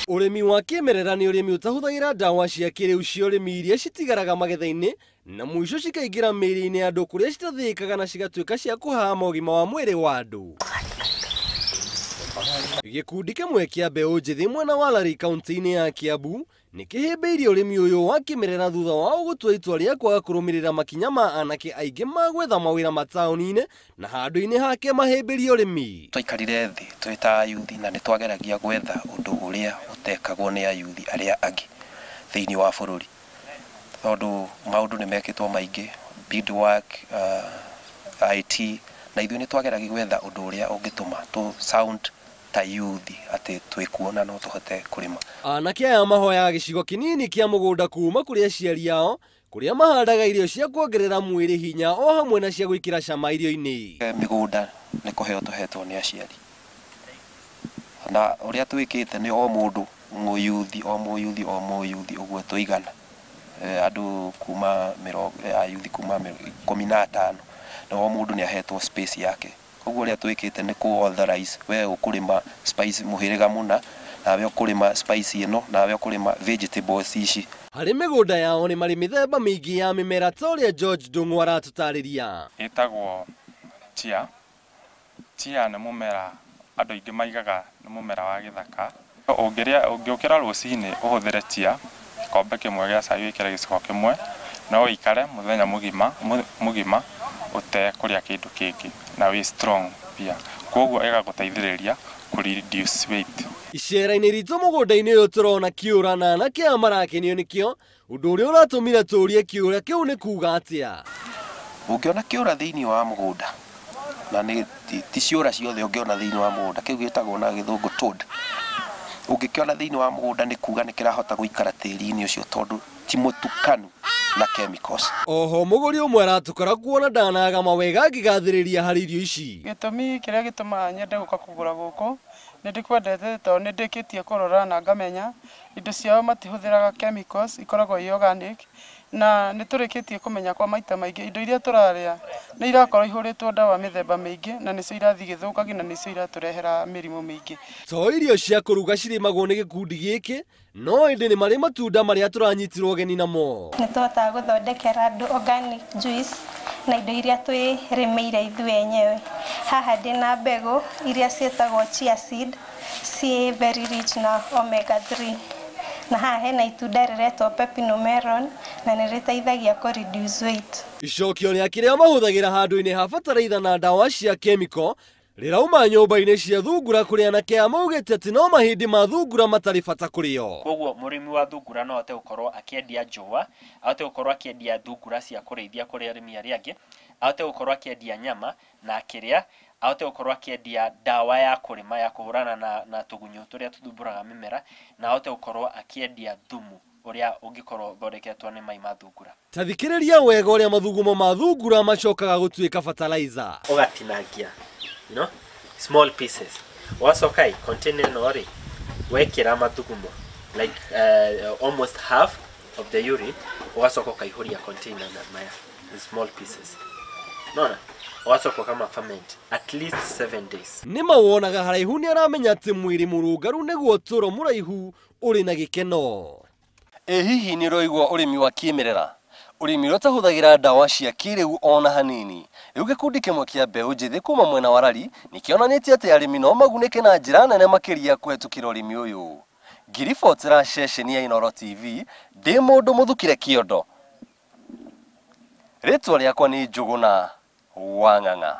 Urimi wa kimerera ni urimi utahuthagira ndawa cia kiriu cia urimi iria citigaraga magetha-ini na muico cikaingira miri-ini ya andu kuria citathikaga na cigatuika cia kuhama ũgima wa mwiri wa andu. Gikundi kimwe kia mbeu njithi mwena wa Lari kaunti-ini ya Kiambu nikihimbiirie urimi uyu wa kimerera thutha wao gutua itua ria kwaga kurumirira makinya ma anake aingi ma gwetha mawira matauni-ini na handu-ini hake mahimbirie urimi. Twaikarire thi twita yuthi na nitwageragia gwetha undu uria utekagwo ni ayuthi aria angi thiini wa bururi, tondu maundu ni mekitwo maingi beadwork, IT, na ithuĩ nitwageragia gwetha undu uria ungituma tu sound ta yuthi ati twikuona no tuhote kurima. Anake aya mahoyaga gicigo kinini kia mugunda kuma kuri aciari ao kuria mahandaga irio cia kuongerera mwiri hinya o hamwe na cia gwikira cama irio-ini. Migunda ni kuheo tuhetwo ni aciari, na uria twikite ni o mundu muyuthi uguo tuigana andu kuma ayuthi kuma 15 na o mundu ni ahetwo space yake. Uguo uria twikite ni ku authorize we ukurima spice muhiriga muna nawe ukurima spice ino nawe ukurima vegetables ici. Hari migunda yao ni mari mithemba mingi ya mimera ta uria George Ndungu aratutariria. Itagwo chia ni mumera andu ingi maigaga ni mumera wa githaka. Ungiukira rucini uhuthire chia gikombe kimwe gia cai wikire giciko kimwe na uikare muthenya mugima ute kuria kindu kingi na wi strong pia, koguo igaguteithiriria ku reduce weight. Icera-ini ritu mugunda-ini uyu turona kiura na anake aya marakenio nikio undu uria uratumire turie kiura kiu ni kuga atia. Ungiona kiura thiini wa mugunda na ni ti ciura ciothe ungiona thiini wa mugunda, kiu gitagwo na githungu toad. Ungikiona thiini wa mugunda ni kuga ni kirahota guikara tiri-ini ucio tondu ti mutukanu na chemicals. Oho muguri umwe aratukara kuona ndanaga mawega angigathiriria hari irio ici. Gitumi kiria gituma nyende guka kugura guku ni ndikwendete tondu ni ndikitie kurora na ngamenya indo ciao matihuthiraga chemicals, ikoragwo i organic, na ni turikitie kumenya kwa maita maingi indo iria turaria ni irakorwo ihuritwo ndawa mithemba mingi na nicio irathi githukagia na nicio iraturehera mirimu mingi. To irio cia kuruga cirimagwo ni gikundi giki no indi ni mari matunda maria turanyitirwo geni namo. Ni tuhotaga guthondekera andu organic juice na indo iria twirimeire ithuĩ enyewe. Haha ndina mbegu iria cietagwo chia seed, ci very rich na omega 3. Na haha hena itunda riretwo pepino melon na ni riteithagia ku reduce weight. Icokio ria kiria mahuthagira handu-ini ha bataraitha na ndawa cia chemical rirauma nyumba-ini cia thungura kuria anake aya maugite ati no mahindi ma thungura matari bata kurio. Koguo murimi wa thungura no ahote gukorwo akiendia njũa, ahote gukorwo akiendia thungura cia kurĩithia kuri arĩmi arĩa angĩ, ahote gukorwo akiendia nyama na kiria, ahote gukorwo akiendia ndawa ya kurima ya kuhurana na tugunyo turia tuthumburaga mimera, na ahote gukorwo akiendia thumu uria ungikorwo thondeketwo ni mai ma thungura. Tathikiriria wega uria mathugumo ma thungura macokaga gutuika fertilizer. Ugatinagia, you know, small pieces. Wasoka container nori wekira mathugumo like almost half of the urine, wasoka ukaihuria container na maya in small pieces. Nona wasoka kama ferment at least 7 days. Ni mawonaga haraihu ni aramenya ati mwiri murungaru niguo turo muraihu uri na gikeno. Hihi ni roigwo urimi wa kimerera urimi uria utahuthagira ndawa cia kiriu ona hanini. Riu gikundi kimwe kia mbeu njithi kuma mwena wa Lari nikionanitie ati arimi no magunike na njira nene makiria kuhetukira urimi uyu. Ngiribotera ceceni ya Inooro TV ndi mundu muthukire kiondo. Ritwa riakwa ni Njuguna Wang'ang'a.